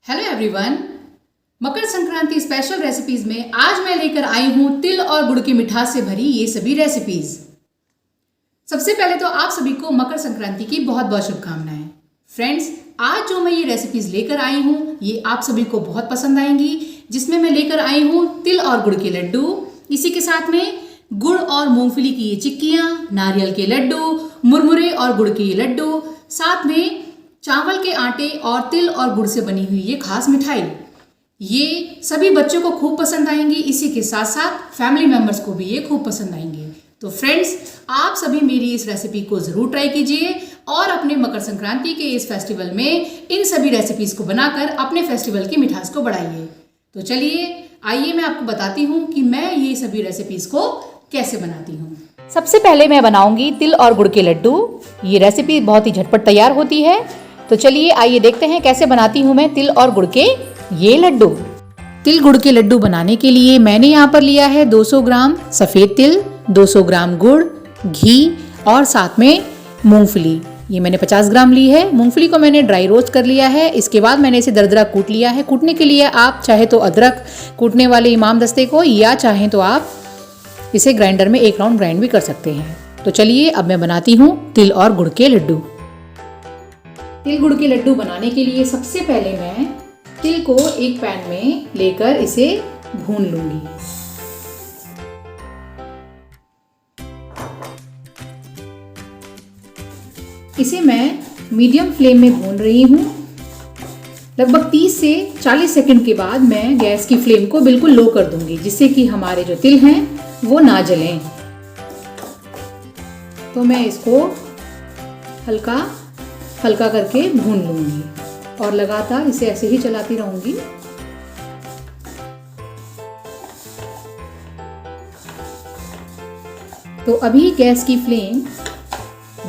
Hello everyone, Makar Sankranti special recipes में आज मैं लेकर आई हूं तिल और गुड़ की मिठास से भरी ये सभी रेसिपीज। सबसे पहले तो आप सभी को मकर संक्रांति की बहुत बहुत शुभकामनाएं। फ्रेंड्स, आज जो मैं ये रेसिपीज लेकर आई हूं ये आप सभी को बहुत पसंद आएंगी, जिसमें मैं लेकर आई हूं तिल और गुड़ के लड्डू, इसी के साथ में गुड़ और मूंगफली की ये चिक्कियां, नारियल के लड्डू, मुरमुरे और गुड़ के ये लड्डू, साथ में चावल के आटे और तिल और गुड़ से बनी हुई ये खास मिठाई। ये सभी बच्चों को खूब पसंद आएंगी, इसी के साथ साथ फैमिली मेंबर्स को भी ये खूब पसंद आएंगे। तो फ्रेंड्स, आप सभी मेरी इस रेसिपी को ज़रूर ट्राई कीजिए और अपने मकर संक्रांति के इस फेस्टिवल में इन सभी रेसिपीज को बनाकर अपने फेस्टिवल की मिठास को बढ़ाइए। तो चलिए आइए मैं आपको बताती हूँ कि मैं ये सभी रेसिपीज को कैसे बनाती हूँ। सबसे पहले मैं बनाऊंगी तिल और गुड़ के लड्डू। ये रेसिपी बहुत ही झटपट तैयार होती है। तो चलिए आइए देखते हैं कैसे बनाती हूँ मैं तिल और गुड़ के ये लड्डू। तिल गुड़ के लड्डू बनाने के लिए मैंने यहाँ पर लिया है 200 ग्राम सफ़ेद तिल, 200 ग्राम गुड़, घी और साथ में मूंगफली। ये मैंने 50 ग्राम ली है। मूंगफली को मैंने ड्राई रोस्ट कर लिया है। इसके बाद मैंने इसे दरदरा कूट लिया है। कूटने के लिए आप चाहे तो अदरक कूटने वाले इमाम दस्ते को, या चाहें तो आप इसे ग्राइंडर में एक राउंड ग्राइंड भी कर सकते हैं। तो चलिए अब मैं बनाती हूँ तिल और गुड़ के लड्डू। तिल गुड़ के लड्डू बनाने के लिए सबसे पहले मैं तिल को एक पैन में लेकर इसे भून लूंगी। इसे मैं मीडियम फ्लेम में भून रही हूँ। लगभग 30 से 40 सेकंड के बाद मैं गैस की फ्लेम को बिल्कुल लो कर दूंगी, जिससे कि हमारे जो तिल हैं वो ना जलें। तो मैं इसको हल्का हल्का करके भून लूंगी और लगातार इसे ऐसे ही चलाती रहूंगी। तो अभी गैस की फ्लेम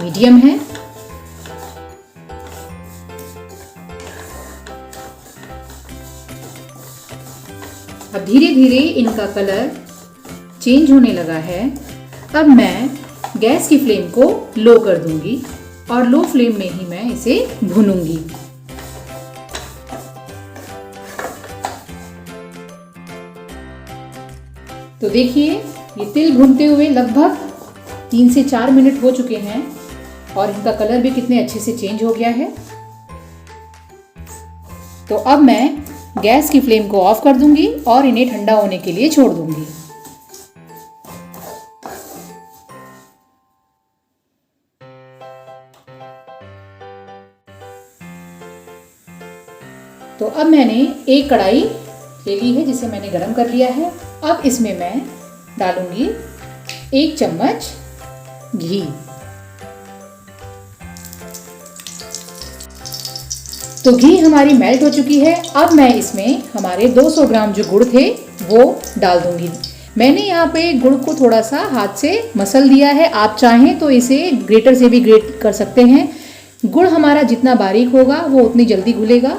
मीडियम है। अब धीरे धीरे इनका कलर चेंज होने लगा है। अब मैं गैस की फ्लेम को लो कर दूंगी और लो फ्लेम में ही मैं इसे भूनूंगी। तो देखिए, ये तिल भूनते हुए लगभग 3 से 4 मिनट हो चुके हैं और इनका कलर भी कितने अच्छे से चेंज हो गया है। तो अब मैं गैस की फ्लेम को ऑफ कर दूंगी और इन्हें ठंडा होने के लिए छोड़ दूंगी। तो अब मैंने एक कढ़ाई ले ली है, जिसे मैंने गरम कर लिया है। अब इसमें मैं डालूंगी 1 चम्मच घी। तो घी हमारी मेल्ट हो चुकी है। अब मैं इसमें हमारे 200 ग्राम जो गुड़ थे वो डाल दूंगी। मैंने यहाँ पे गुड़ को थोड़ा सा हाथ से मसल दिया है। आप चाहें तो इसे ग्रेटर से भी ग्रेट कर सकते हैं। गुड़ हमारा जितना बारीक होगा वो उतनी जल्दी घुलेगा।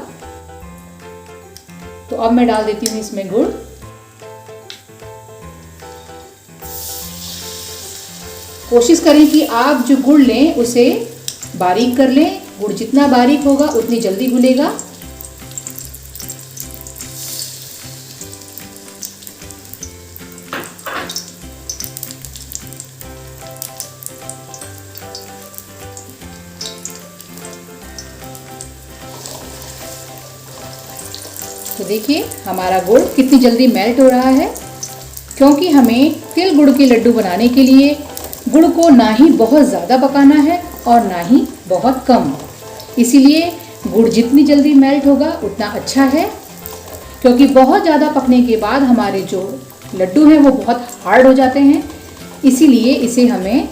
तो अब मैं डाल देती हूँ इसमें गुड़। कोशिश करें कि आप जो गुड़ लें उसे बारीक कर लें। गुड़ जितना बारीक होगा उतनी जल्दी घुलेगा। तो देखिए हमारा गुड़ कितनी जल्दी मेल्ट हो रहा है, क्योंकि हमें तिल गुड़ के लड्डू बनाने के लिए गुड़ को ना ही बहुत ज़्यादा पकाना है और ना ही बहुत कम। इसीलिए गुड़ जितनी जल्दी मेल्ट होगा उतना अच्छा है, क्योंकि बहुत ज़्यादा पकने के बाद हमारे जो लड्डू हैं वो बहुत हार्ड हो जाते हैं। इसीलिए इसे हमें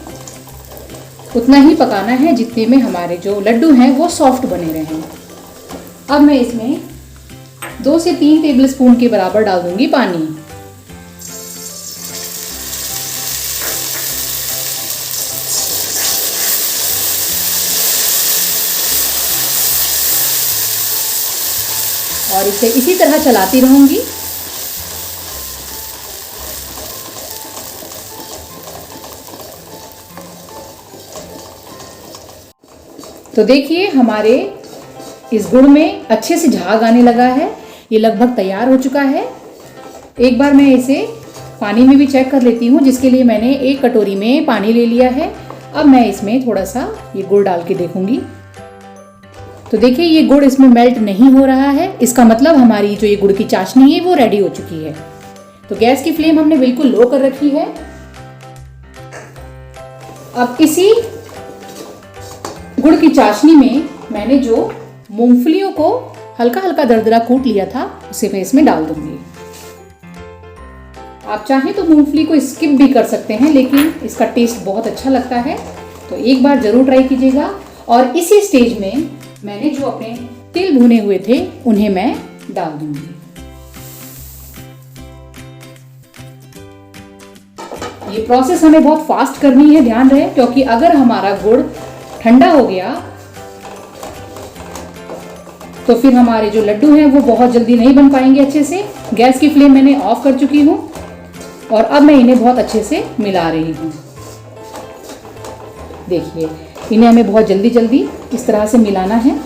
उतना ही पकाना है जितने में हमारे जो लड्डू हैं वो सॉफ्ट बने रहें। अब मैं इसमें 2 से 3 टेबलस्पून के बराबर डाल दूंगी पानी। और इसे इसी तरह चलाती रहूंगी। तो देखिए हमारे इस गुड़ में अच्छे से झाग आने लगा है। ये लगभग तैयार हो चुका है। एक बार मैं इसे पानी में भी चेक कर लेती हूँ, जिसके लिए मैंने एक कटोरी में पानी ले लिया है। अब मैं इसमें थोड़ा सा ये गुड़ डाल के देखूंगी। तो देखिए ये गुड़ इसमें मेल्ट नहीं हो रहा है। इसका मतलब हमारी जो ये गुड़ की चाशनी है वो रेडी हो चुकी है। तो गैस की फ्लेम हमने बिल्कुल लो कर रखी है। अब इसी गुड़ की चाशनी में मैंने जो मूंगफलियों को हल्का हल्का दरदरा कूट लिया था उसे मैं इसमें डाल दूंगी। आप चाहें तो मूंगफली को स्किप भी कर सकते हैं, लेकिन इसका टेस्ट बहुत अच्छा लगता है। तो एक बार जरूर ट्राई कीजिएगा। और इसी स्टेज में मैंने जो अपने तिल भुने हुए थे उन्हें मैं डाल दूंगी। ये प्रोसेस हमें बहुत फास्ट करनी है, ध्यान रहे, क्योंकि अगर हमारा गुड़ ठंडा हो गया तो फिर हमारे जो लड्डू हैं वो बहुत जल्दी नहीं बन पाएंगे अच्छे से। गैस की फ्लेम मैंने ऑफ कर चुकी हूँ और अब मैं इन्हें बहुत अच्छे से मिला रही हूँ। देखिए इन्हें हमें बहुत जल्दी जल्दी इस तरह से मिलाना है।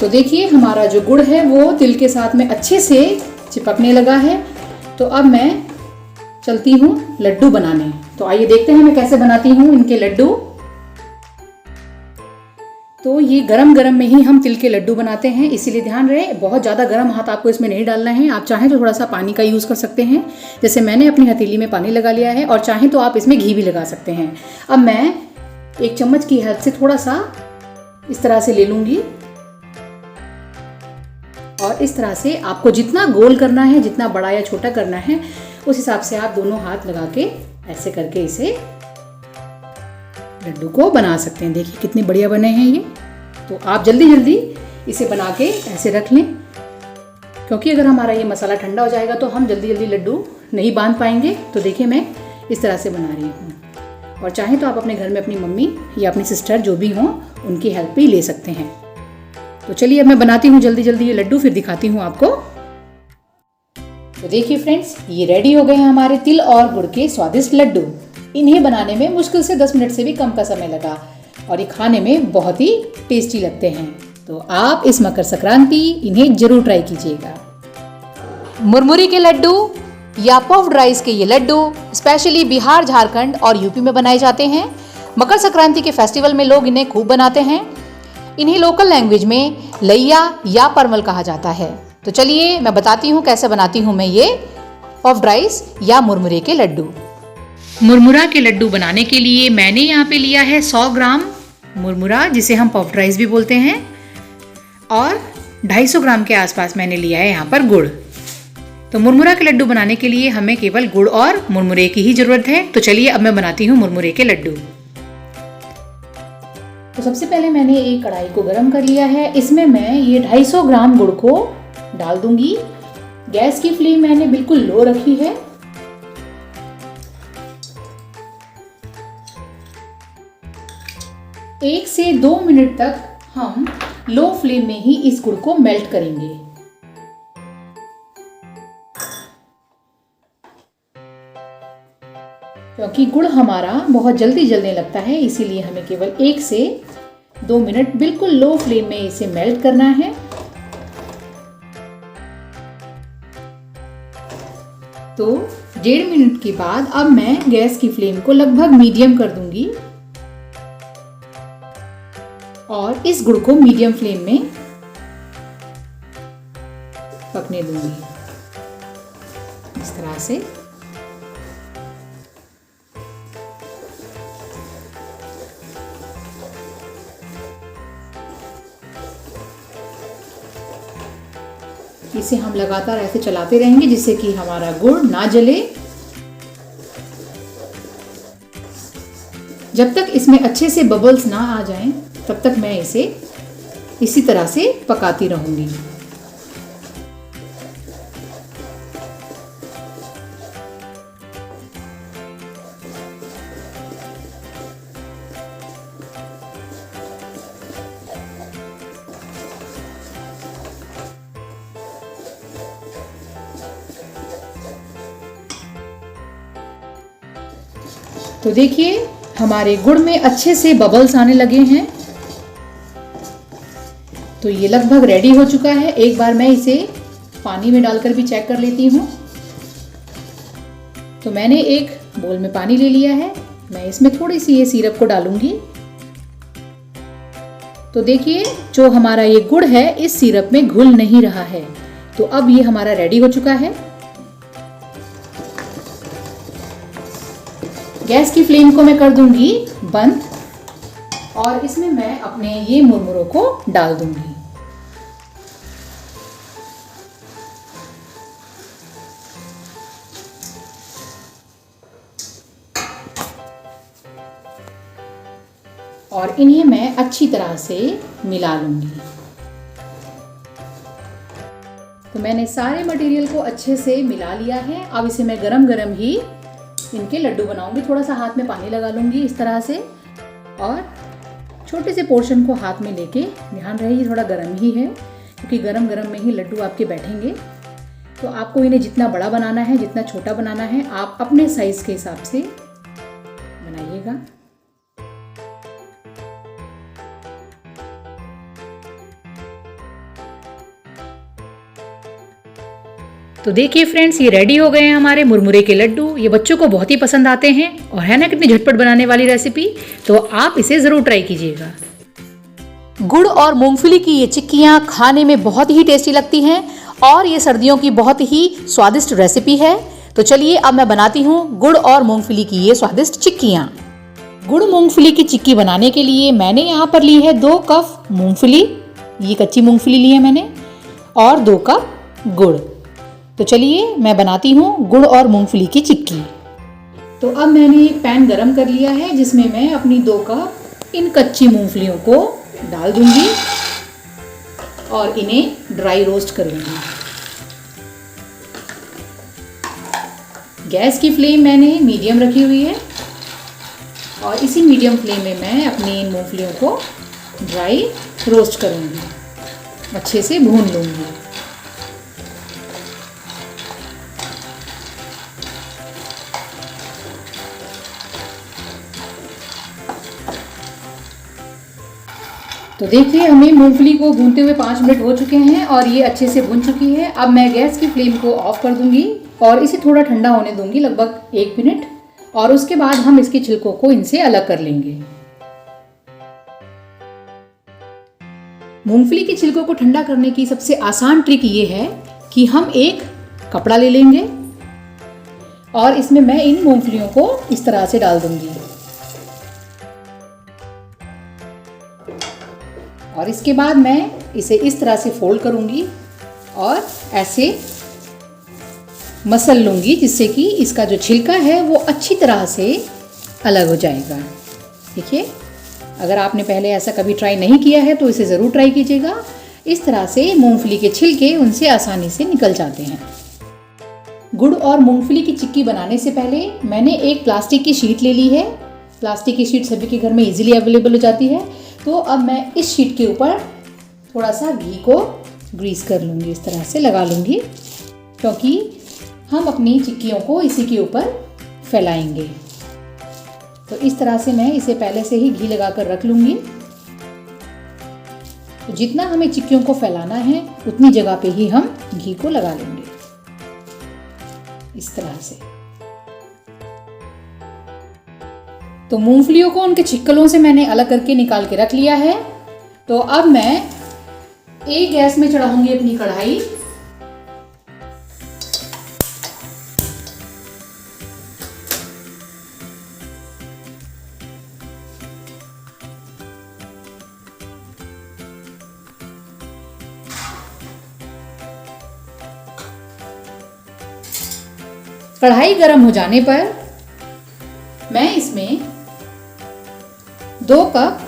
तो देखिए हमारा जो गुड़ है वो तिल के साथ में अच्छे से चिपकने लगा है। तो अब मैं चलती हूँ लड्डू बनाने। तो आइए देखते हैं मैं कैसे बनाती हूँ इनके लड्डू। तो ये गरम गरम में ही हम तिल के लड्डू बनाते हैं, इसीलिए ध्यान रहे बहुत ज़्यादा गरम हाथ आपको इसमें नहीं डालना है। आप चाहें तो थोड़ा सा पानी का यूज़ कर सकते हैं, जैसे मैंने अपनी हथेली में पानी लगा लिया है, और चाहें तो आप इसमें घी भी लगा सकते हैं। अब मैं एक चम्मच की हेल्प से थोड़ा सा इस तरह से ले लूँगी और इस तरह से आपको जितना गोल करना है, जितना बड़ा या छोटा करना है, उस हिसाब से आप दोनों हाथ लगा के ऐसे करके इसे लड्डू को बना सकते हैं। देखिए कितने बढ़िया बने हैं ये। तो आप जल्दी जल्दी इसे बना के ऐसे रख लें, क्योंकि अगर हमारा ये मसाला ठंडा हो जाएगा तो हम जल्दी जल्दी लड्डू नहीं बांध पाएंगे। तो देखिए मैं इस तरह से बना रही हूँ, और चाहें तो आप अपने घर में अपनी मम्मी या अपनी सिस्टर जो भी हों उनकी हेल्प भी ले सकते हैं। तो चलिए अब मैं बनाती हूँ जल्दी जल्दी ये लड्डू, फिर दिखाती हूँ आपको। तो देखिए फ्रेंड्स, ये रेडी हो गए हैं हमारे तिल और गुड़ के स्वादिष्ट लड्डू। इन्हें बनाने में मुश्किल से 10 मिनट से भी कम का समय लगा, और ये खाने में बहुत ही टेस्टी लगते हैं। तो आप इस मकर संक्रांति इन्हें जरूर ट्राई कीजिएगा। मुरमुरी के लड्डू या पफ्ड राइस के ये लड्डू स्पेशली बिहार, झारखंड और यूपी में बनाए जाते हैं। मकर संक्रांति के फेस्टिवल में लोग इन्हें खूब बनाते हैं। इन्हें लोकल लैंग्वेज में लैया या परमल कहा जाता है। तो चलिए मैं बताती हूँ कैसे बनाती हूँ मैं ये पफ्ड राइस या मुरमुरे के लड्डू। मुरमुरा के लड्डू बनाने के लिए मैंने यहाँ पे लिया है 100 ग्राम मुरमुरा, जिसे हम पफ्ड राइस भी बोलते हैं, और 250 ग्राम के आसपास मैंने लिया है यहाँ पर गुड़। तो मुरमुरा के लड्डू बनाने के लिए हमें केवल गुड़ और मुरमुरे की ही ज़रूरत है। तो चलिए अब मैं बनाती हूँ मुरमुरे के लड्डू। तो सबसे पहले मैंने एक कढ़ाई को गर्म कर लिया है। इसमें मैं ये 250 ग्राम गुड़ को डाल दूंगी। गैस की फ्लेम मैंने बिल्कुल लो रखी है। एक से 2 मिनट तक हम लो फ्लेम में ही इस गुड़ को मेल्ट करेंगे। क्योंकि गुड़ हमारा बहुत जल्दी जलने लगता है, इसीलिए हमें केवल 1 से 2 मिनट बिल्कुल लो फ्लेम में इसे मेल्ट करना है। तो 1.5 मिनट के बाद अब मैं गैस की फ्लेम को लगभग मीडियम कर दूंगी और इस गुड़ को मीडियम फ्लेम में पकने दूंगी इस तरह से। इसे हम लगातार ऐसे चलाते रहेंगे जिससे कि हमारा गुड़ ना जले। जब तक इसमें अच्छे से बबल्स ना आ जाएं, तब तक मैं इसे इसी तरह से पकाती रहूंगी। तो देखिए हमारे गुड़ में अच्छे से बबल्स आने लगे हैं। तो ये लगभग रेडी हो चुका है। एक बार मैं इसे पानी में डालकर भी चेक कर लेती हूँ। तो मैंने एक बोल में पानी ले लिया है। मैं इसमें थोड़ी सी ये सिरप को डालूंगी। तो देखिए जो हमारा ये गुड़ है इस सिरप में घुल नहीं रहा है। तो अब ये हमारा रेडी हो चुका है। गैस की फ्लेम को मैं कर दूंगी बंद और इसमें मैं अपने ये मुरमुरों को डाल दूंगी। और इन्हें मैं अच्छी तरह से मिला लूंगी। तो मैंने सारे मटेरियल को अच्छे से मिला लिया है। अब इसे मैं गरम गरम ही इनके लड्डू बनाऊंगी। थोड़ा सा हाथ में पानी लगा लूंगी इस तरह से और छोटे से पोर्शन को हाथ में लेके, ध्यान रहे ये थोड़ा गरम ही है क्योंकि गरम गरम में ही लड्डू आपके बैठेंगे। तो आपको इन्हें जितना बड़ा बनाना है, जितना छोटा बनाना है, आप अपने साइज के हिसाब से बनाइएगा। तो देखिए फ्रेंड्स, ये रेडी हो गए हैं हमारे मुरमुरे के लड्डू। ये बच्चों को बहुत ही पसंद आते हैं और है ना कितनी झटपट बनाने वाली रेसिपी। तो आप इसे ज़रूर ट्राई कीजिएगा। गुड़ और मूंगफली की ये चिक्कियाँ खाने में बहुत ही टेस्टी लगती हैं और ये सर्दियों की बहुत ही स्वादिष्ट रेसिपी है। तो चलिए अब मैं बनाती हूँ गुड़ और मूंगफली की ये स्वादिष्ट चिक्कियाँ। गुड़ मूंगफली की चिक्की बनाने के लिए मैंने यहाँ पर ली है 2 कप मूंगफली। ये कच्ची मूंगफली ली है मैंने और 2 कप गुड़। तो चलिए मैं बनाती हूँ गुड़ और मूंगफली की चिक्की। तो अब मैंने एक पैन गरम कर लिया है जिसमें मैं अपनी 2 कप इन कच्ची मूंगफलियों को डाल दूंगी और इन्हें ड्राई रोस्ट करूंगी। गैस की फ्लेम मैंने मीडियम रखी हुई है और इसी मीडियम फ्लेम में मैं अपनी इन मूंगफलियों को ड्राई रोस्ट करूंगी, अच्छे से भून लूंगी। तो देखिए हमें मूंगफली को भूनते हुए 5 मिनट हो चुके हैं और ये अच्छे से भून चुकी है। अब मैं गैस की फ्लेम को ऑफ कर दूंगी और इसे थोड़ा ठंडा होने दूंगी, लगभग 1 मिनट, और उसके बाद हम इसके छिलकों को इनसे अलग कर लेंगे। मूंगफली के छिलकों को ठंडा करने की सबसे आसान ट्रिक ये है कि हम एक कपड़ा ले लेंगे और इसमें मैं इन मूंगफलियों को इस तरह से डाल दूंगी और इसके बाद मैं इसे इस तरह से फोल्ड करूंगी और ऐसे मसल लूंगी जिससे कि इसका जो छिलका है वो अच्छी तरह से अलग हो जाएगा। देखिए, अगर आपने पहले ऐसा कभी ट्राई नहीं किया है तो इसे ज़रूर ट्राई कीजिएगा। इस तरह से मूंगफली के छिलके उनसे आसानी से निकल जाते हैं। गुड़ और मूंगफली की चिक्की बनाने से पहले मैंने एक प्लास्टिक की शीट ले ली है। प्लास्टिक की शीट सभी के घर में इजीली अवेलेबल हो जाती है। तो अब मैं इस शीट के ऊपर थोड़ा सा घी को ग्रीस कर लूँगी, इस तरह से लगा लूँगी, क्योंकि हम अपनी चिक्कियों को इसी के ऊपर फैलाएंगे। तो इस तरह से मैं इसे पहले से ही घी लगा कर रख लूँगी। तो जितना हमें चिक्कियों को फैलाना है उतनी जगह पे ही हम घी को लगा लेंगे, इस तरह से। तो मूंगफलियों को उनके छिक्कलों से मैंने अलग करके निकाल के रख लिया है। तो अब मैं एक गैस में चढ़ाऊंगी अपनी कढ़ाई। कढ़ाई गर्म हो जाने पर मैं इसमें 2 कप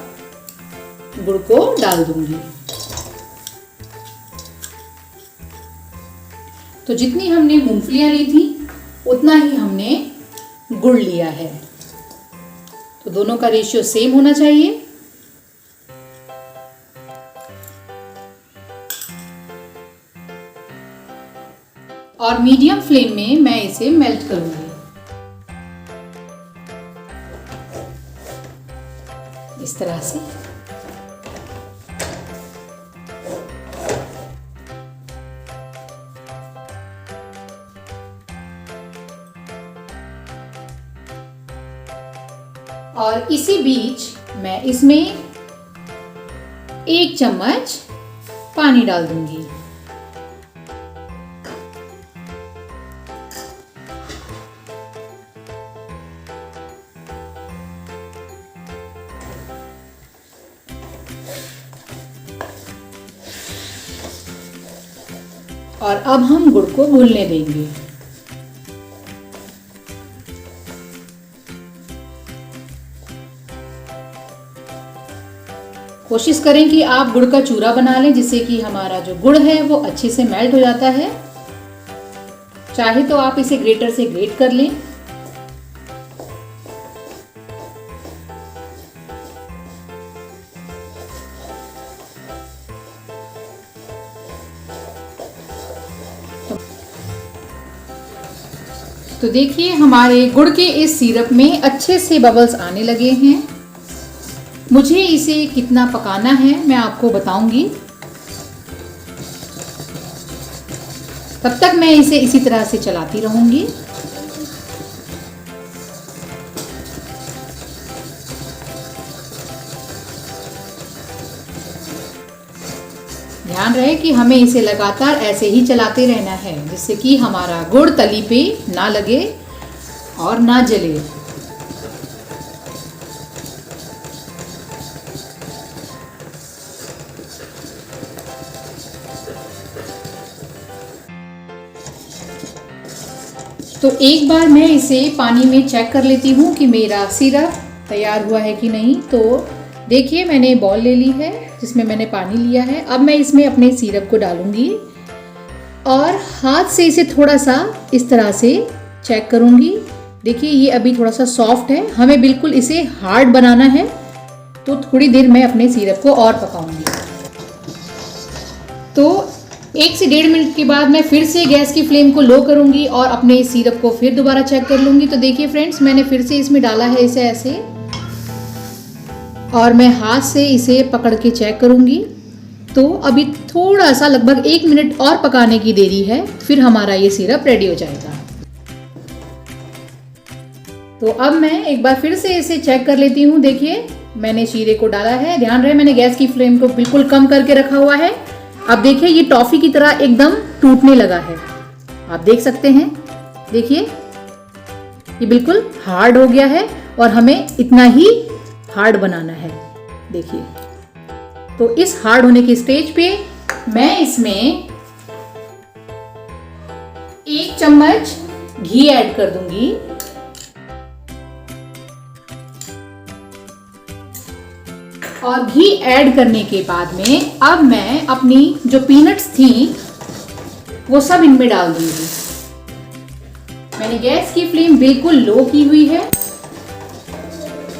गुड़ को डाल दूंगी। तो जितनी हमने मूंगफलियां ली थी उतना ही हमने गुड़ लिया है। तो दोनों का रेशियो सेम होना चाहिए। और मीडियम फ्लेम में मैं इसे मेल्ट करूंगी। इस तरह से। और इसी बीच मैं इसमें 1 चम्मच पानी डाल दूंगी। और अब हम गुड़ को घुलने देंगे। कोशिश करें कि आप गुड़ का चूरा बना लें, जिससे कि हमारा जो गुड़ है वो अच्छे से मेल्ट हो जाता है। चाहे तो आप इसे ग्रेटर से ग्रेट कर लें। तो देखिए हमारे गुड़ के इस सिरप में अच्छे से बबल्स आने लगे हैं। मुझे इसे कितना पकाना है मैं आपको बताऊंगी। तब तक मैं इसे इसी तरह से चलाती रहूंगी। ध्यान रहे कि हमें इसे लगातार ऐसे ही चलाते रहना है, जिससे कि हमारा गुड़ तली पे ना लगे और ना जले। तो एक बार मैं इसे पानी में चेक कर लेती हूँ कि मेरा सिरप तैयार हुआ है कि नहीं। तो देखिए मैंने बॉल ले ली है जिसमें मैंने पानी लिया है। अब मैं इसमें अपने सिरप को डालूंगी और हाथ से इसे थोड़ा सा इस तरह से चेक करूंगी। देखिए ये अभी थोड़ा सा सॉफ्ट है, हमें बिल्कुल इसे हार्ड बनाना है। तो थोड़ी देर मैं अपने सिरप को और पकाऊंगी। तो 1 से 1.5 मिनट के बाद मैं फिर से गैस की फ्लेम को लो करूंगी और अपने सिरप को फिर दोबारा चेक कर लूंगी। तो देखिए फ्रेंड्स, मैंने फिर से इसमें डाला है इसे ऐसे, और मैं हाथ से इसे पकड़ के चेक करूंगी। तो अभी थोड़ा सा लगभग 1 मिनट और पकाने की देरी है, फिर हमारा ये सिरप रेडी हो जाएगा। तो अब मैं एक बार फिर से इसे चेक कर लेती हूँ। देखिए मैंने शीरे को डाला है। ध्यान रहे मैंने गैस की फ्लेम को बिल्कुल कम करके रखा हुआ है। अब देखिए ये टॉफी की तरह एकदम टूटने लगा है, आप देख सकते हैं। देखिए ये बिल्कुल हार्ड हो गया है और हमें इतना ही हार्ड बनाना है। देखिए तो इस हार्ड होने की स्टेज पे मैं इसमें 1 चम्मच घी ऐड कर दूंगी। और घी ऐड करने के बाद में अब मैं अपनी जो पीनट्स थी वो सब इनमें डाल दूंगी। मैंने गैस की फ्लेम बिल्कुल लो की हुई है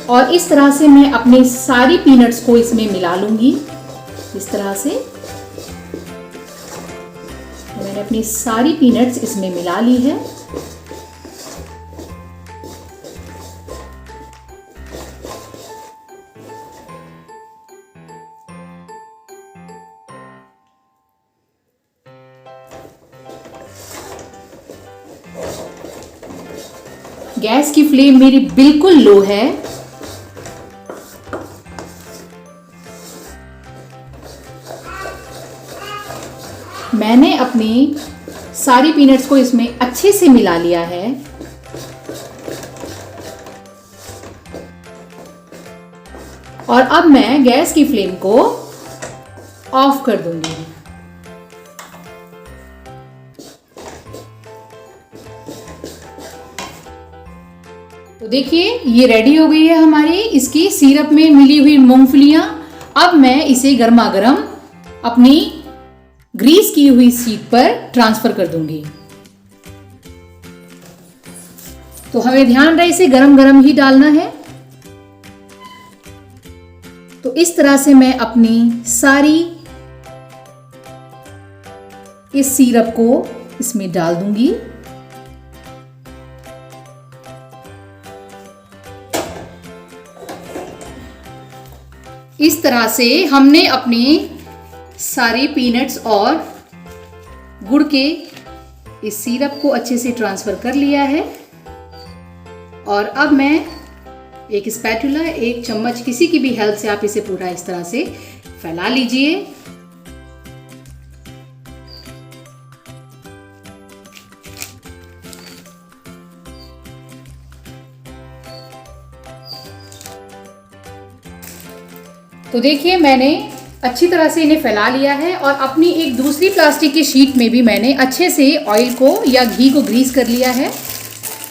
और इस तरह से मैं अपनी सारी पीनट्स को इसमें मिला लूंगी। इस तरह से मैंने अपनी सारी पीनट्स इसमें मिला ली है। गैस की फ्लेम मेरी बिल्कुल लो है। मैंने अपनी सारी पीनट्स को इसमें अच्छे से मिला लिया है। और अब मैं गैस की फ्लेम को ऑफ कर दूंगी। तो देखिए ये रेडी हो गई है हमारी इसकी सिरप में मिली हुई मूंगफलियां। अब मैं इसे गर्मा गर्म अपनी ग्रीस की हुई शीट पर ट्रांसफर कर दूंगी। तो हमें ध्यान रहे इसे गरम गरम ही डालना है। तो इस तरह से मैं अपनी सारी इस सिरप को इसमें डाल दूंगी। इस तरह से हमने अपने सारे पीनट्स और गुड़ के इस सिरप को अच्छे से ट्रांसफ़र कर लिया है। और अब मैं एक स्पैटुला, एक चम्मच, किसी की भी हेल्प से आप इसे पूरा इस तरह से फैला लीजिए। तो देखिए मैंने अच्छी तरह से इन्हें फैला लिया है और अपनी एक दूसरी प्लास्टिक की शीट में भी मैंने अच्छे से ऑयल को या घी को ग्रीस कर लिया है।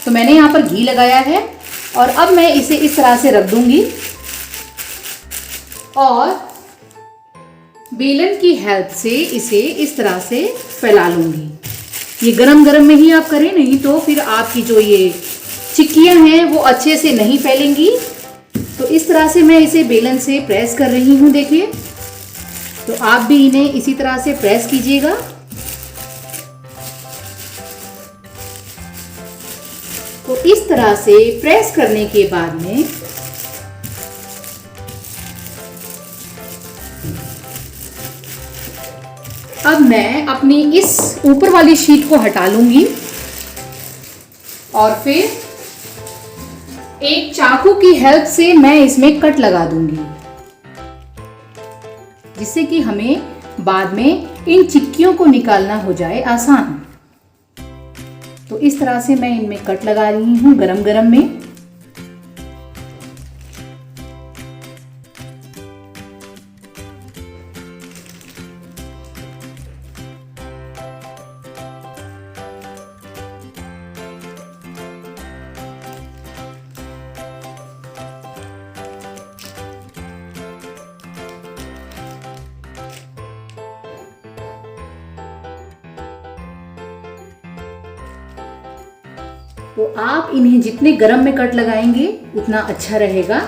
तो मैंने यहाँ पर घी लगाया है और अब मैं इसे इस तरह से रख दूंगी और बेलन की हेल्प से इसे इस तरह से फैला लूंगी। ये गरम गरम में ही आप करें, नहीं तो फिर आपकी जो ये चिक्कियाँ हैं वो अच्छे से नहीं फैलेंगी। तो इस तरह से मैं इसे बेलन से प्रेस कर रही हूँ, देखिए। तो आप भी इन्हें इसी तरह से प्रेस कीजिएगा। तो इस तरह से प्रेस करने के बाद में अब मैं अपनी इस ऊपर वाली शीट को हटा लूंगी और फिर एक चाकू की हेल्प से मैं इसमें कट लगा दूंगी, जिससे कि हमें बाद में इन चिक्कियों को निकालना हो जाए आसान। तो इस तरह से मैं इनमें कट लगा रही हूँ गरम गरम में। तो आप इन्हें जितने गरम में कट लगाएंगे उतना अच्छा रहेगा,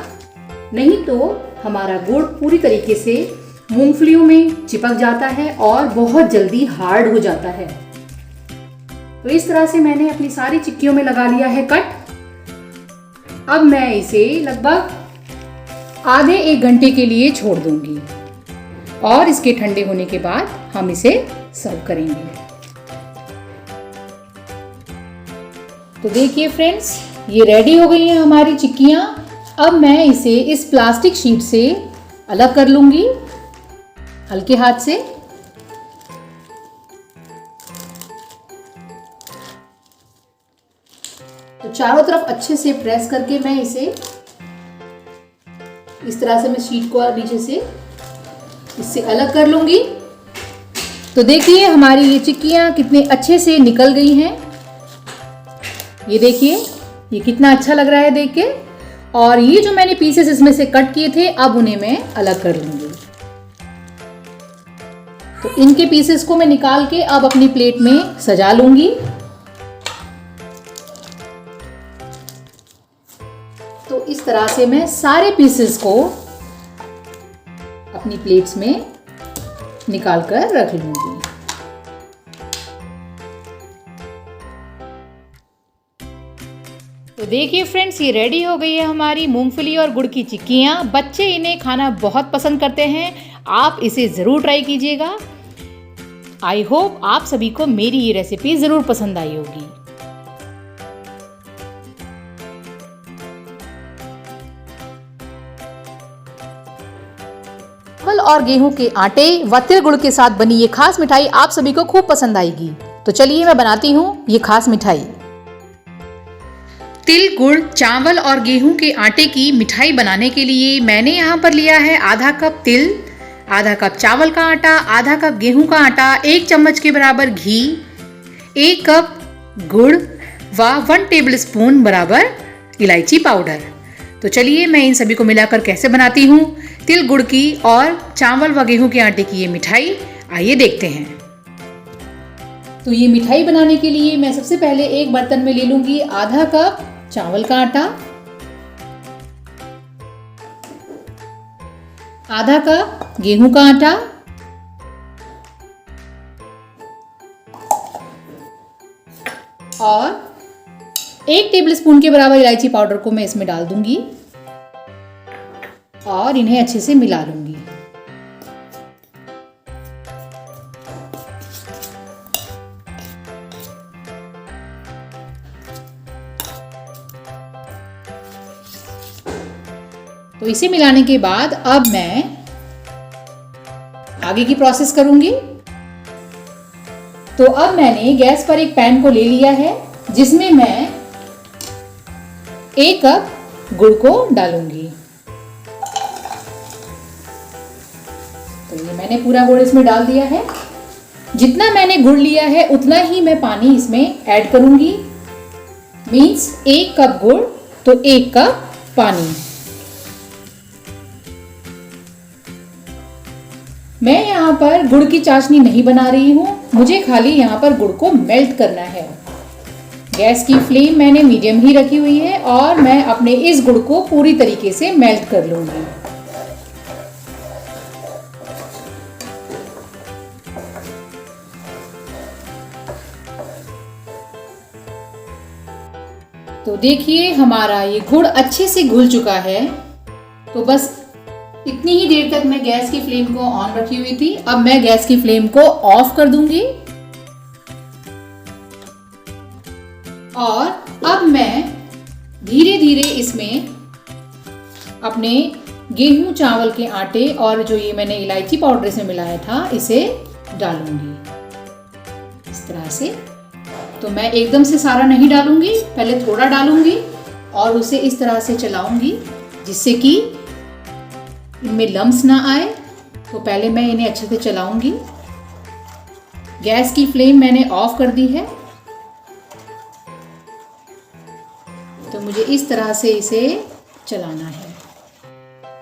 नहीं तो हमारा गुड़ पूरी तरीके से मूंगफलियों में चिपक जाता है और बहुत जल्दी हार्ड हो जाता है। तो इस तरह से मैंने अपनी सारी चिक्कियों में लगा लिया है कट। अब मैं इसे लगभग आधे 1 घंटे के लिए छोड़ दूंगी और इसके ठंडे होने के बाद हम इसे सर्व करेंगे। तो देखिए फ्रेंड्स, ये रेडी हो गई हैं हमारी चिक्कियाँ। अब मैं इसे इस प्लास्टिक शीट से अलग कर लूँगी हल्के हाथ से। तो चारों तरफ अच्छे से प्रेस करके मैं इसे इस तरह से मैं शीट को नीचे से इससे अलग कर लूँगी। तो देखिए हमारी ये चिक्कियाँ कितने अच्छे से निकल गई हैं। ये देखिए ये कितना अच्छा लग रहा है देख के। और ये जो मैंने पीसेस इसमें से कट किए थे, अब उन्हें मैं अलग कर लूंगी। तो इनके पीसेस को मैं निकाल के अब अपनी प्लेट में सजा लूंगी। तो इस तरह से मैं सारे पीसेस को अपनी प्लेट्स में निकाल कर रख लूंगी। तो देखिए फ्रेंड्स, ये रेडी हो गई है हमारी मूंगफली और गुड़ की चिक्कियाँ। बच्चे इन्हें खाना बहुत पसंद करते हैं, आप इसे ज़रूर ट्राई कीजिएगा। आई होप आप सभी को मेरी ये रेसिपी ज़रूर पसंद आई होगी। चावल और गेहूं के आटे व तिल गुड़ के साथ बनी ये खास मिठाई आप सभी को खूब पसंद आएगी। तो चलिए मैं बनाती हूँ ये खास मिठाई। तिल, गुड़, चावल और गेहूं के आटे की मिठाई बनाने के लिए मैंने यहाँ पर लिया है आधा कप तिल, आधा कप चावल का आटा, आधा कप गेहूं का आटा, 1 चम्मच के बराबर घी, 1 कप गुड़ व 1 टेबलस्पून बराबर इलायची पाउडर। तो चलिए मैं इन सभी को मिलाकर कैसे बनाती हूँ तिल गुड़ की और चावल व गेहूं के आटे की ये मिठाई, आइए देखते हैं। तो ये मिठाई बनाने के लिए मैं सबसे पहले एक बर्तन में ले लूंगी आधा कप चावल का आटा, आधा कप गेहूं का आटा, और 1 टेबलस्पून के बराबर इलायची पाउडर को मैं इसमें डाल दूंगी। और इन्हें अच्छे से मिला लूंगी। तो इसे मिलाने के बाद अब मैं आगे की प्रोसेस करूंगी। तो अब मैंने गैस पर एक पैन को ले लिया है जिसमें मैं 1 कप गुड़ को डालूंगी। तो ये मैंने पूरा गुड़ इसमें डाल दिया है। जितना मैंने गुड़ लिया है उतना ही मैं पानी इसमें ऐड करूंगी। मीन्स 1 कप गुड़ तो 1 कप पानी। मैं यहाँ पर गुड़ की चाशनी नहीं बना रही हूँ, मुझे खाली यहाँ पर गुड़ को मेल्ट करना है। गैस की फ्लेम मैंने मीडियम ही रखी हुई है और मैं अपने इस गुड़ को पूरी तरीके से मेल्ट कर लूँगी। तो देखिए हमारा ये गुड़ अच्छे से घुल चुका है। तो बस इतनी ही देर तक मैं गैस की फ्लेम को ऑन रखी हुई थी। अब मैं गैस की फ्लेम को ऑफ कर दूंगी और अब मैं धीरे धीरे इसमें अपने गेहूं चावल के आटे और जो ये मैंने इलायची पाउडर से मिलाया था इसे डालूंगी इस तरह से। तो मैं एकदम से सारा नहीं डालूंगी, पहले थोड़ा डालूंगी और उसे इस तरह से चलाऊंगी जिससे कि इनमें लम्स ना आए। तो पहले मैं इन्हें अच्छे से चलाऊंगी। गैस की फ्लेम मैंने ऑफ कर दी है। तो मुझे इस तरह से इसे चलाना है।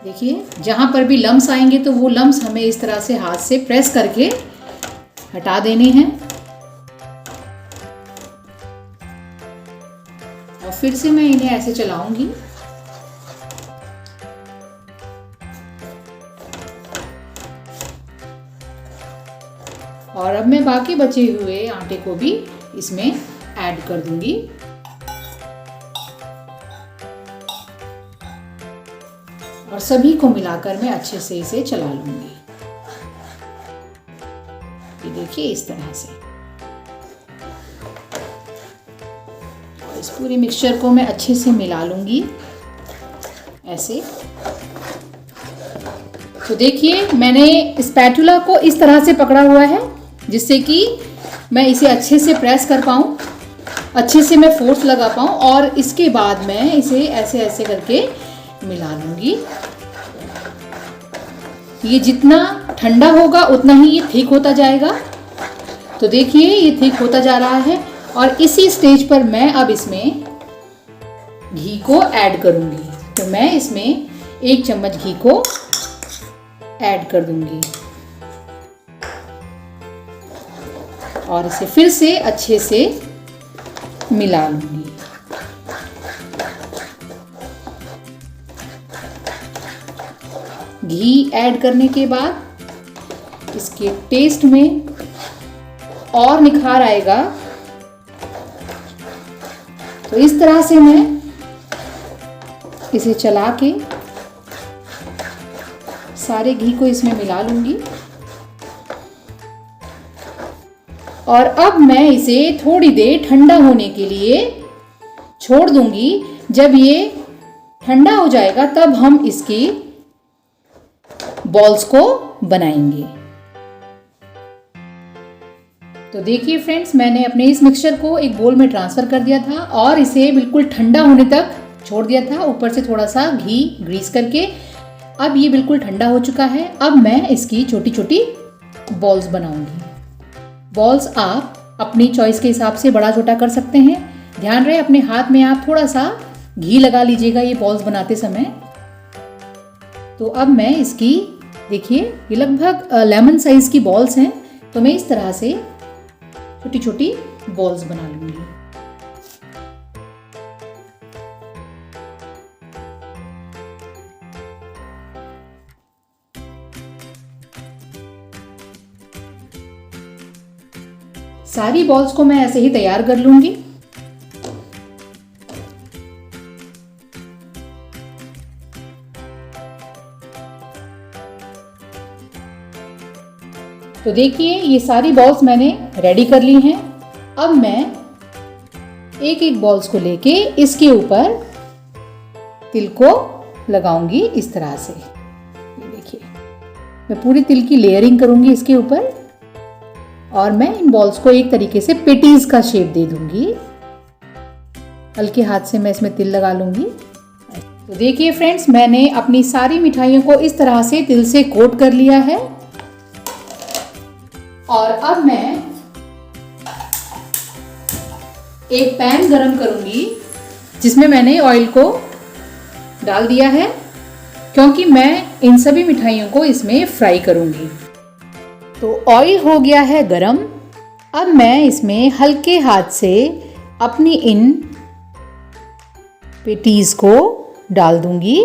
देखिए जहां पर भी लम्स आएंगे तो वो लम्स हमें इस तरह से हाथ से प्रेस करके हटा देने हैं। और फिर से मैं इन्हें ऐसे चलाऊंगी। और अब मैं बाकी बचे हुए आटे को भी इसमें ऐड कर दूंगी। और सभी को मिलाकर मैं अच्छे से इसे चला लूंगी। ये देखिए इस तरह से। और इस पूरे मिक्सचर को मैं अच्छे से मिला लूंगी ऐसे। तो देखिए मैंने स्पैटुला को इस तरह से पकड़ा हुआ है जिससे कि मैं इसे अच्छे से प्रेस कर पाऊँ, अच्छे से मैं फोर्स लगा पाऊँ और इसके बाद मैं इसे ऐसे ऐसे करके मिला लूँगी। ये जितना ठंडा होगा उतना ही ये थिक होता जाएगा। तो देखिए ये थिक होता जा रहा है और इसी स्टेज पर मैं अब इसमें घी को ऐड करूँगी। तो मैं इसमें 1 चम्मच घी को ऐड कर दूंगी और इसे फिर से अच्छे से मिला लूंगी। घी ऐड करने के बाद इसके टेस्ट में और निखार आएगा। तो इस तरह से मैं इसे चला के सारे घी को इसमें मिला लूंगी। और अब मैं इसे थोड़ी देर ठंडा होने के लिए छोड़ दूंगी। जब ये ठंडा हो जाएगा तब हम इसकी बॉल्स को बनाएंगे। तो देखिए फ्रेंड्स मैंने अपने इस मिक्सचर को एक बोल में ट्रांसफर कर दिया था और इसे बिल्कुल ठंडा होने तक छोड़ दिया था, ऊपर से थोड़ा सा घी ग्रीस करके। अब ये बिल्कुल ठंडा हो चुका है। अब मैं इसकी छोटी छोटी बॉल्स बनाऊंगी। बॉल्स आप अपनी चॉइस के हिसाब से बड़ा छोटा कर सकते हैं। ध्यान रहे अपने हाथ में आप थोड़ा सा घी लगा लीजिएगा ये बॉल्स बनाते समय। तो अब मैं इसकी देखिए ये लगभग लेमन साइज की बॉल्स हैं। तो मैं इस तरह से छोटी छोटी बॉल्स बना लूंगी। सारी बॉल्स को मैं ऐसे ही तैयार कर लूंगी। तो देखिए ये सारी बॉल्स मैंने रेडी कर ली हैं। अब मैं एक एक बॉल्स को लेके इसके ऊपर तिल को लगाऊंगी इस तरह से। ये देखिए मैं पूरी तिल की लेयरिंग करूंगी इसके ऊपर और मैं इन बॉल्स को एक तरीके से पेटीज का शेप दे दूंगी। हल्के हाथ से मैं इसमें तिल लगा लूंगी। तो देखिए फ्रेंड्स, मैंने अपनी सारी मिठाइयों को इस तरह से तिल से कोट कर लिया है और अब मैं एक पैन गरम करूंगी जिसमें मैंने ऑयल को डाल दिया है, क्योंकि मैं इन सभी मिठाइयों को इसमें फ्राई करूंगी। तो ऑयल हो गया है गरम। अब मैं इसमें हल्के हाथ से अपनी इन पेटीज को डाल दूंगी।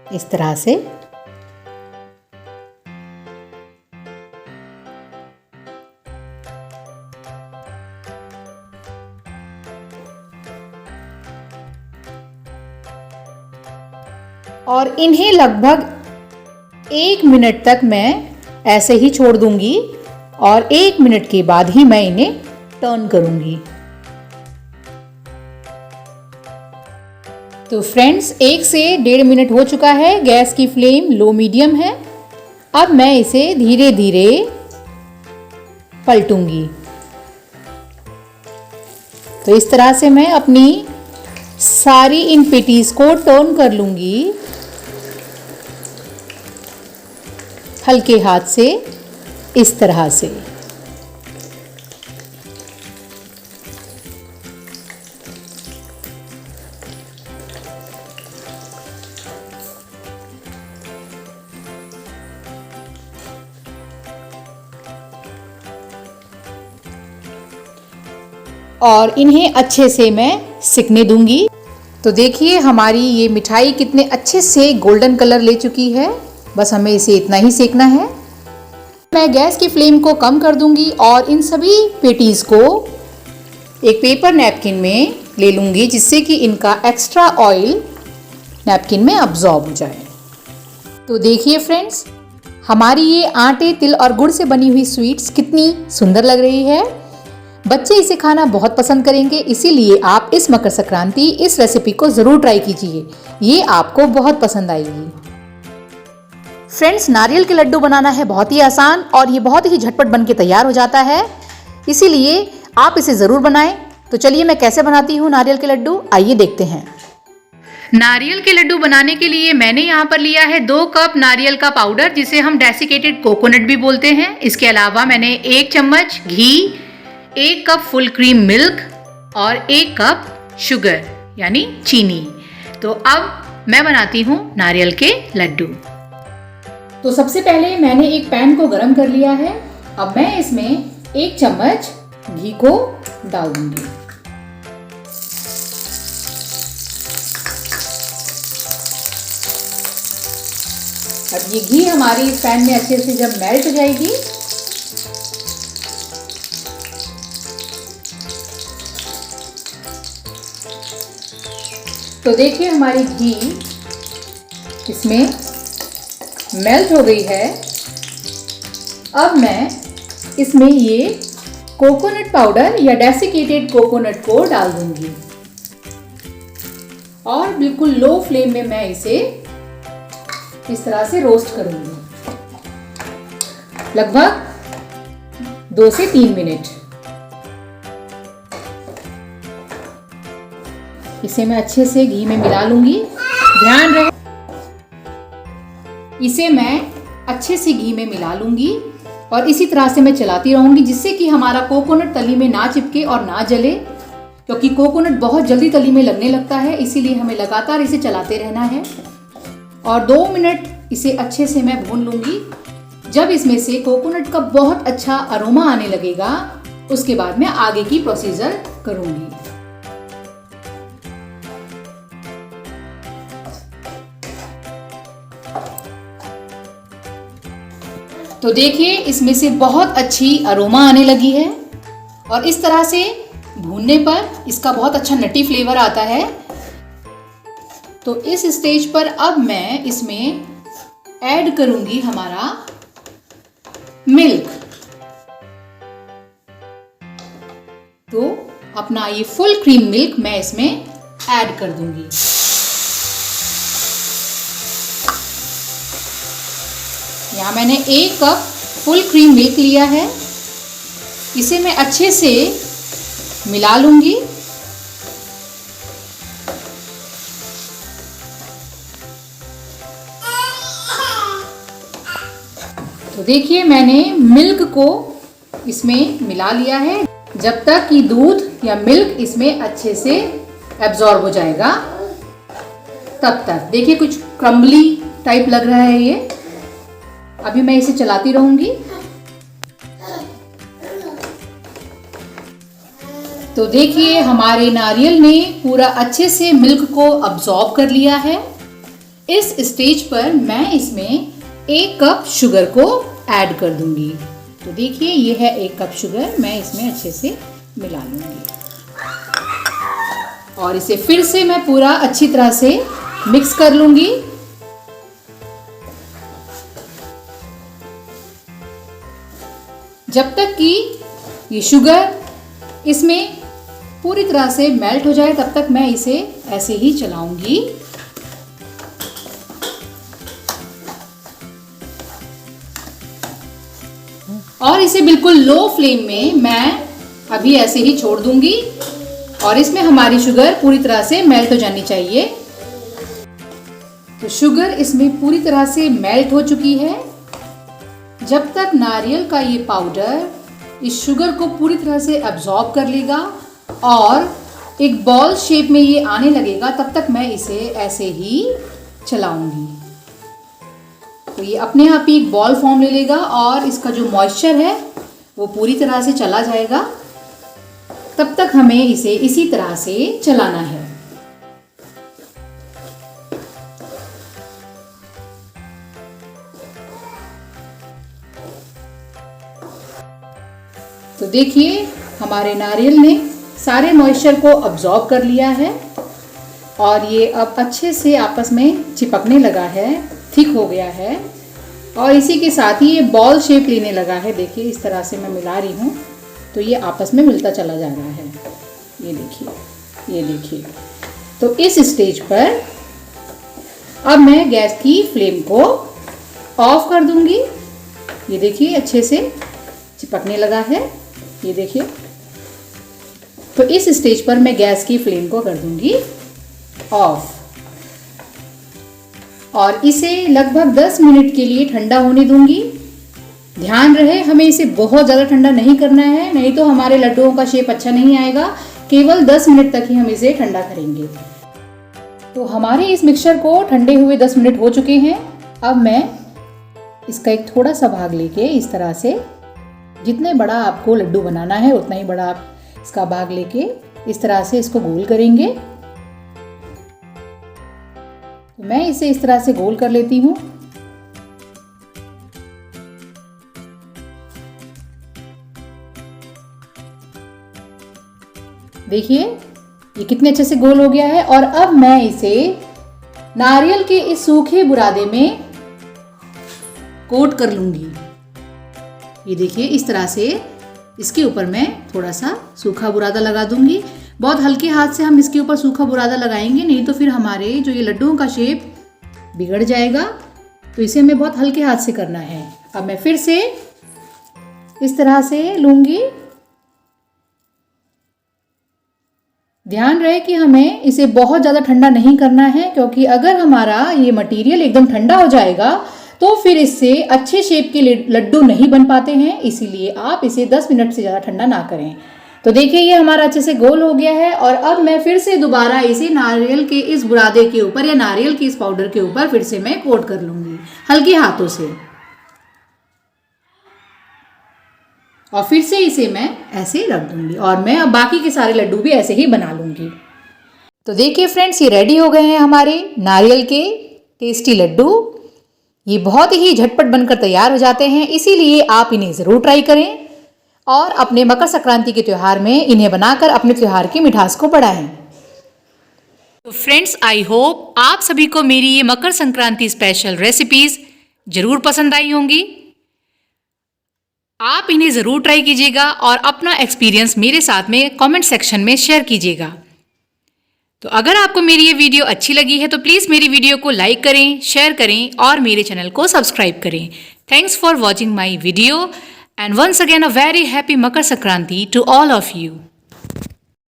इस तरह से और इन्हें लगभग 1 मिनट तक मैं ऐसे ही छोड़ दूंगी और 1 मिनट के बाद ही मैं इन्हें टर्न करूंगी। तो फ्रेंड्स 1 से 1.5 मिनट हो चुका है। गैस की फ्लेम लो मीडियम है। अब मैं इसे धीरे धीरे पलटूंगी। तो इस तरह से मैं अपनी सारी इन पेटीज को टर्न कर लूंगी हल्के हाथ से इस तरह से। और इन्हें अच्छे से मैं सिकने दूंगी। तो देखिए हमारी ये मिठाई कितने अच्छे से गोल्डन कलर ले चुकी है। बस हमें इसे इतना ही सेकना है। मैं गैस की फ्लेम को कम कर दूंगी और इन सभी पेटीज को एक पेपर नैपकिन में ले लूंगी, जिससे कि इनका एक्स्ट्रा ऑयल नैपकिन में अब्जॉर्ब हो जाए। तो देखिए फ्रेंड्स, हमारी ये आटे, तिल और गुड़ से बनी हुई स्वीट्स कितनी सुंदर लग रही है। बच्चे इसे खाना बहुत पसंद करेंगे, इसीलिए आप इस मकर संक्रांति इस रेसिपी को ज़रूर ट्राई कीजिए। ये आपको बहुत पसंद आएगी। फ्रेंड्स, नारियल के लड्डू बनाना है बहुत ही आसान और ये बहुत ही झटपट बन के तैयार हो जाता है, इसीलिए आप इसे ज़रूर बनाएं। तो चलिए मैं कैसे बनाती हूँ नारियल के लड्डू, आइए देखते हैं। नारियल के लड्डू बनाने के लिए मैंने यहाँ पर लिया है 2 कप नारियल का पाउडर, जिसे हम डेसिकेटेड कोकोनट भी बोलते हैं। इसके अलावा मैंने 1 चम्मच घी, 1 कप फुल क्रीम मिल्क और 1 कप शुगर यानी चीनी। तो अब मैं बनाती हूँ नारियल के लड्डू। तो सबसे पहले मैंने एक पैन को गरम कर लिया है। अब मैं इसमें 1 चम्मच घी को डाल दूंगी। अब ये घी हमारी इस पैन में अच्छे से जब मेल्ट हो जाएगी, तो देखिए हमारी घी इसमें मेल्ट हो गई है। अब मैं इसमें ये कोकोनट पाउडर या डेसिकेटेड कोकोनट को डाल दूंगी और बिल्कुल लो फ्लेम में मैं इसे इस तरह से रोस्ट करूंगी, लगभग 2 से 3 मिनट। इसे मैं अच्छे से घी में मिला लूंगी। ध्यान रहे इसे मैं अच्छे से घी में मिला लूंगी और इसी तरह से मैं चलाती रहूंगी, जिससे कि हमारा कोकोनट तली में ना चिपके और ना जले, क्योंकि कोकोनट बहुत जल्दी तली में लगने लगता है। इसीलिए हमें लगातार इसे चलाते रहना है और 2 मिनट इसे अच्छे से मैं भून लूंगी। जब इसमें से कोकोनट का बहुत अच्छा अरोमा आने लगेगा, उसके बाद मैं आगे की प्रोसीजर करूंगी। तो देखिए इसमें से बहुत अच्छी अरोमा आने लगी है और इस तरह से भूनने पर इसका बहुत अच्छा नटी फ्लेवर आता है। तो इस स्टेज पर अब मैं इसमें ऐड करूंगी हमारा मिल्क। तो अपना ये फुल क्रीम मिल्क मैं इसमें ऐड कर दूंगी। यहाँ मैंने 1 कप फुल क्रीम मिल्क लिया है। इसे मैं अच्छे से मिला लूंगी। तो देखिए मैंने मिल्क को इसमें मिला लिया है। जब तक कि दूध या मिल्क इसमें अच्छे से एब्जॉर्ब हो जाएगा तब तक। देखिए कुछ क्रम्बली टाइप लग रहा है ये। अभी मैं इसे चलाती रहूंगी। तो देखिए हमारे नारियल ने पूरा अच्छे से मिल्क को अब्जॉर्ब कर लिया है। इस स्टेज पर मैं इसमें 1 कप शुगर को ऐड कर दूंगी। तो देखिए ये है 1 कप शुगर, मैं इसमें अच्छे से मिला लूंगी और इसे फिर से मैं पूरा अच्छी तरह से मिक्स कर लूंगी। जब तक कि ये शुगर इसमें पूरी तरह से मेल्ट हो जाए तब तक मैं इसे ऐसे ही चलाऊंगी। और इसे बिल्कुल लो फ्लेम में मैं अभी ऐसे ही छोड़ दूंगी और इसमें हमारी शुगर पूरी तरह से मेल्ट हो जानी चाहिए। तो शुगर इसमें पूरी तरह से मेल्ट हो चुकी है। जब तक नारियल का ये पाउडर इस शुगर को पूरी तरह से अब्जॉर्ब कर लेगा और एक बॉल शेप में ये आने लगेगा तब तक मैं इसे ऐसे ही चलाऊंगी। तो ये अपने आप ही एक बॉल फॉर्म ले लेगा और इसका जो मॉइस्चर है वो पूरी तरह से चला जाएगा। तब तक हमें इसे इसी तरह से चलाना है। तो देखिए हमारे नारियल ने सारे मॉइस्चर को अब्जॉर्ब कर लिया है और ये अब अच्छे से आपस में चिपकने लगा है, थिक हो गया है और इसी के साथ ही ये बॉल शेप लेने लगा है। देखिए इस तरह से मैं मिला रही हूँ तो ये आपस में मिलता चला जा रहा है। ये देखिए, ये देखिए। तो इस स्टेज पर अब मैं गैस की फ्लेम को ऑफ कर दूंगी। ये देखिए अच्छे से चिपकने लगा है, ये देखिए। तो इस स्टेज पर मैं गैस की फ्लेम को कर दूंगी ऑफ और इसे लगभग 10 मिनट के लिए ठंडा होने दूंगी। ध्यान रहे हमें इसे बहुत ज़्यादा ठंडा नहीं करना है, नहीं तो हमारे लड्डुओं का शेप अच्छा नहीं आएगा। केवल 10 मिनट तक ही हम इसे ठंडा करेंगे। तो हमारे इस मिक्सचर को ठंडे हुए 10 मिनट हो चुके हैं। अब मैं इसका एक थोड़ा सा भाग लेके इस तरह से, जितने बड़ा आपको लड्डू बनाना है उतना ही बड़ा आप इसका भाग लेके इस तरह से इसको गोल करेंगे। तो मैं इसे इस तरह से गोल कर लेती हूँ। देखिए ये कितने अच्छे से गोल हो गया है। और अब मैं इसे नारियल के इस सूखे बुरादे में कोट कर लूंगी। ये देखिए इस तरह से इसके ऊपर मैं थोड़ा सा सूखा बुरादा लगा दूंगी। बहुत हल्के हाथ से हम इसके ऊपर सूखा बुरादा लगाएंगे, नहीं तो फिर हमारे जो ये लड्डुओं का शेप बिगड़ जाएगा। तो इसे हमें बहुत हल्के हाथ से करना है। अब मैं फिर से इस तरह से लूंगी। ध्यान रहे कि हमें इसे बहुत ज़्यादा ठंडा नहीं करना है, क्योंकि अगर हमारा ये मटेरियल एकदम ठंडा हो जाएगा तो फिर इससे अच्छे शेप के लड्डू नहीं बन पाते हैं। इसीलिए आप इसे 10 मिनट से ज़्यादा ठंडा ना करें। तो देखिए ये हमारा अच्छे से गोल हो गया है। और अब मैं फिर से दोबारा इसे नारियल के इस बुरादे के ऊपर या नारियल के इस पाउडर के ऊपर फिर से मैं कोट कर लूँगी हल्के हाथों से। और फिर से इसे मैं ऐसे रख दूंगी और मैं अब बाकी के सारे लड्डू भी ऐसे ही बना लूँगी। तो देखिए फ्रेंड्स, ये रेडी हो गए हैं हमारे नारियल के टेस्टी लड्डू। ये बहुत ही झटपट बनकर तैयार हो जाते हैं, इसीलिए आप इन्हें ज़रूर ट्राई करें और अपने मकर संक्रांति के त्यौहार में इन्हें बनाकर अपने त्यौहार की मिठास को बढ़ाएं। तो फ्रेंड्स, आई होप आप सभी को मेरी ये मकर संक्रांति स्पेशल रेसिपीज जरूर पसंद आई होंगी। आप इन्हें ज़रूर ट्राई कीजिएगा और अपना एक्सपीरियंस मेरे साथ में कमेंट सेक्शन में शेयर कीजिएगा। तो अगर आपको मेरी ये वीडियो अच्छी लगी है तो प्लीज़ मेरी वीडियो को लाइक करें, शेयर करें और मेरे चैनल को सब्सक्राइब करें। Thanks for watching my video and once again a very happy Makar Sankranti to all of you.